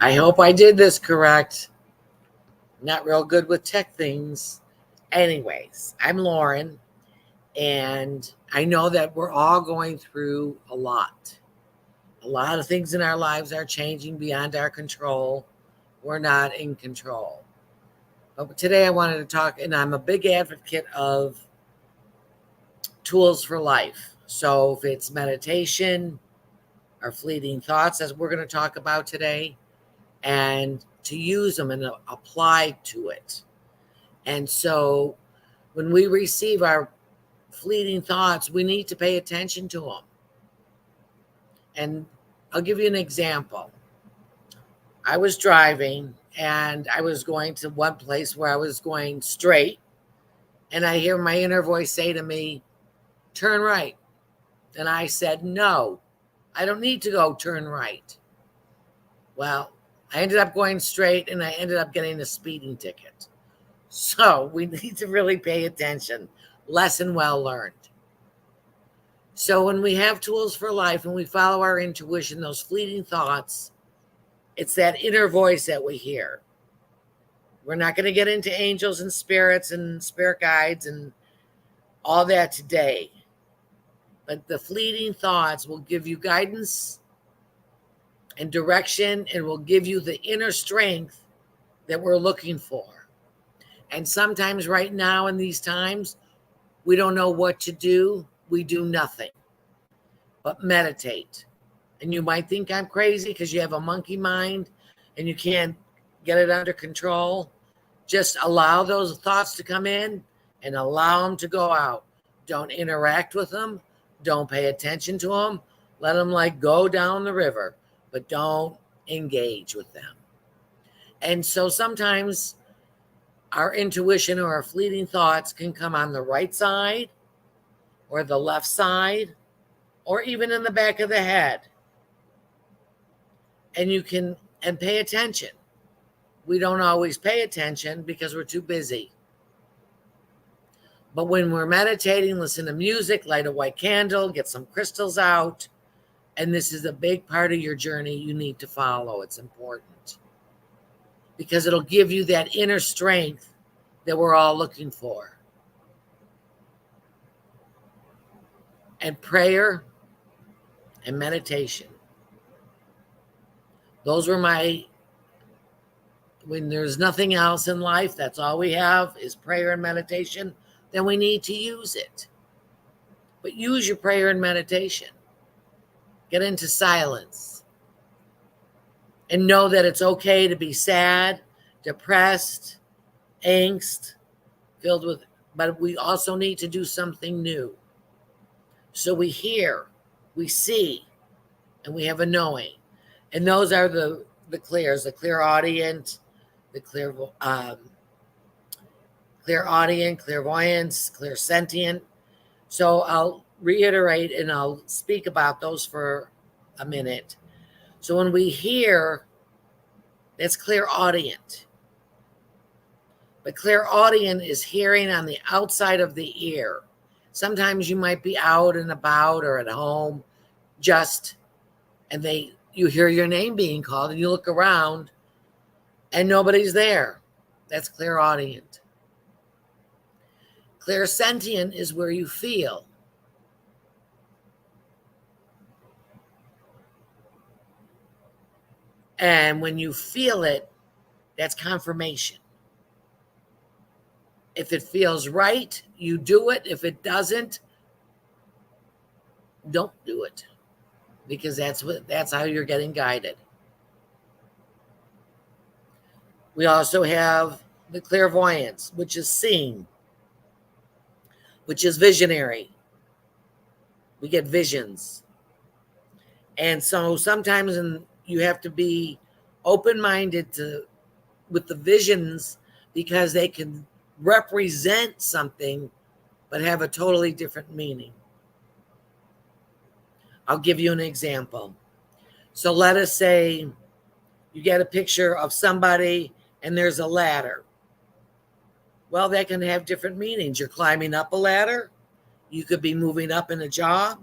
I hope I did this correct. Not real good with tech things. Anyways, I'm Lauren, and I know that we're all going through a lot. A lot of things in our lives are changing beyond our control. We're not in control. But today I wanted to talk, and I'm a big advocate of tools for life. So if it's meditation or fleeting thoughts, as we're going to talk about today, and to use them and apply to it. And so when we receive our fleeting thoughts, we need to pay attention to them. And I'll give you an example. I was driving and I was going to one place where I was going straight, and I hear my inner voice say to me, turn right. And I said, no, I don't need to go turn right. Well, I ended up going straight and I ended up getting a speeding ticket. So we need to really pay attention. Lesson well learned. So when we have tools for life and we follow our intuition, those fleeting thoughts, it's that inner voice that we hear. We're not going to get into angels and spirits and spirit guides and all that today. But the fleeting thoughts will give you guidance and direction, and will give you the inner strength that we're looking for. And sometimes right now in these times, we don't know what to do. We do nothing but meditate. And you might think I'm crazy because you have a monkey mind and you can't get it under control. Just allow those thoughts to come in and allow them to go out. Don't interact with them. Don't pay attention to them. Let them go down the river, but don't engage with them. And so sometimes our intuition or our fleeting thoughts can come on the right side or the left side or even in the back of the head. And you can pay attention. We don't always pay attention because we're too busy. But when we're meditating, listen to music, light a white candle, get some crystals out. And this is a big part of your journey you need to follow. It's important because it'll give you that inner strength that we're all looking for. And prayer and meditation. Those were when there's nothing else in life, that's all we have is prayer and meditation, then we need to use it. But use your prayer and meditation. Get into silence. And know that it's okay to be sad, depressed, angst, filled with, but we also need to do something new. So we hear, we see, and we have a knowing. And those are the clears, the clairaudient, the clairaudient, clairvoyance, clairsentient. So I'll reiterate and I'll speak about those for a minute. So when we hear, that's clairaudient. But clairaudient is hearing on the outside of the ear. Sometimes you might be out and about or at home and you hear your name being called and you look around and nobody's there. That's clairaudient. Clairsentient is where you feel. And when you feel it, that's confirmation. If it feels right, you do it. If it doesn't, don't do it. Because that's how you're getting guided. We also have the clairvoyance, which is seeing, which is visionary. We get visions. And so sometimes you have to be open-minded with the visions because they can represent something but have a totally different meaning. I'll give you an example. So let us say you get a picture of somebody and there's a ladder. Well, that can have different meanings. You're climbing up a ladder. You could be moving up in a job.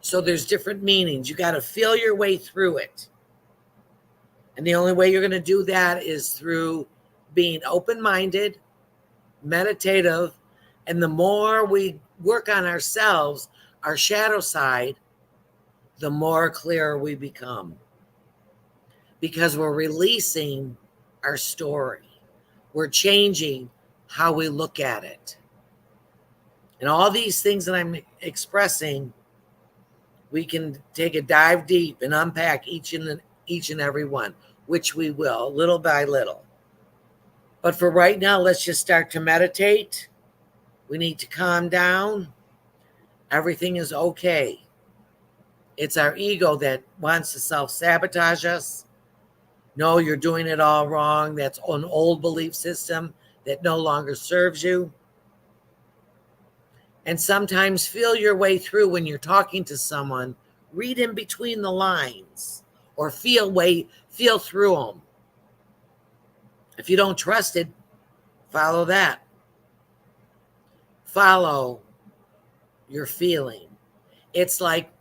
So there's different meanings. You got to feel your way through it. And the only way you're going to do that is through being open-minded, meditative, and the more we work on ourselves, our shadow side, the more clear we become. Because we're releasing our story. We're changing how we look at it. And all these things that I'm expressing, we can take a dive deep and unpack each and every one, which we will, little by little. But for right now, let's just start to meditate. We need to calm down. Everything is okay. It's our ego that wants to self-sabotage us. No, you're doing it all wrong. That's an old belief system that no longer serves you. And sometimes feel your way through when you're talking to someone. Read in between the lines or feel through them. If you don't trust it, follow that. Follow your feeling. It's like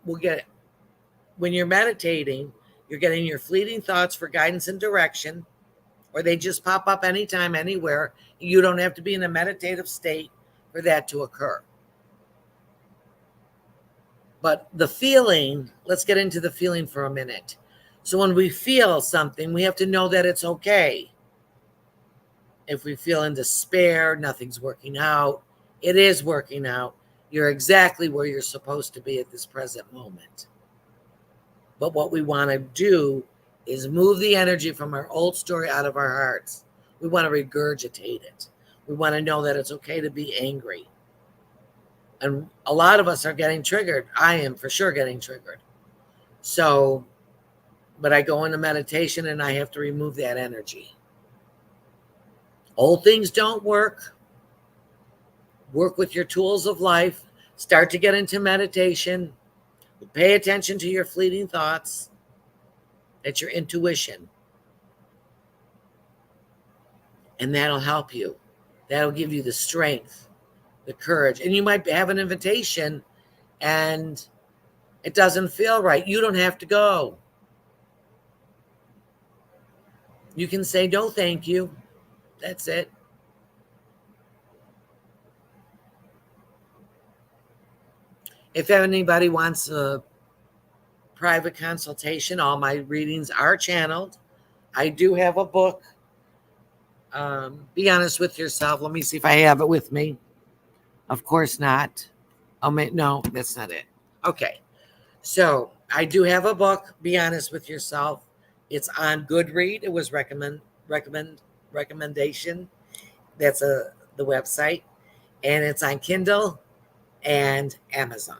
when you're meditating, you're getting your fleeting thoughts for guidance and direction, or they just pop up anytime, anywhere. You don't have to be in a meditative state for that to occur. But the feeling, let's get into the feeling for a minute. So when we feel something, we have to know that it's okay. If we feel in despair, nothing's working out, it is working out. You're exactly where you're supposed to be at this present moment. But what we want to do is move the energy from our old story out of our hearts. We want to regurgitate it. We want to know that it's okay to be angry. And a lot of us are getting triggered. I am for sure getting triggered. So, but I go into meditation and I have to remove that energy. Old things don't work. Work with your tools of life. Start to get into meditation. Pay attention to your fleeting thoughts. That's your intuition. And that'll help you. That'll give you the strength, the courage. And you might have an invitation and it doesn't feel right. You don't have to go. You can say, no, thank you. That's it. If anybody wants a private consultation, all my readings are channeled. I do have a book. Be honest with yourself. Let me see if I have it with me. Of course not. No, that's not it. Okay. So I do have a book. Be honest with yourself. It's on Goodread. It was recommendation. That's the website. And it's on Kindle and Amazon.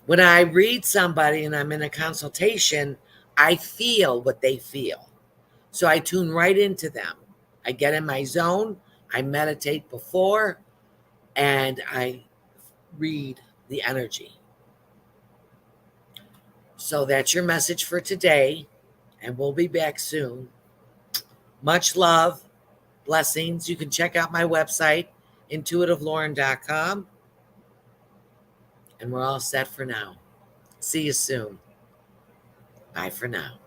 When I read somebody and I'm in a consultation, I feel what they feel. So I tune right into them. I get in my zone. I meditate before and I read the energy. So that's your message for today. And we'll be back soon. Much love. Blessings. You can check out my website, intuitivelauren.com. And we're all set for now. See you soon. Bye for now.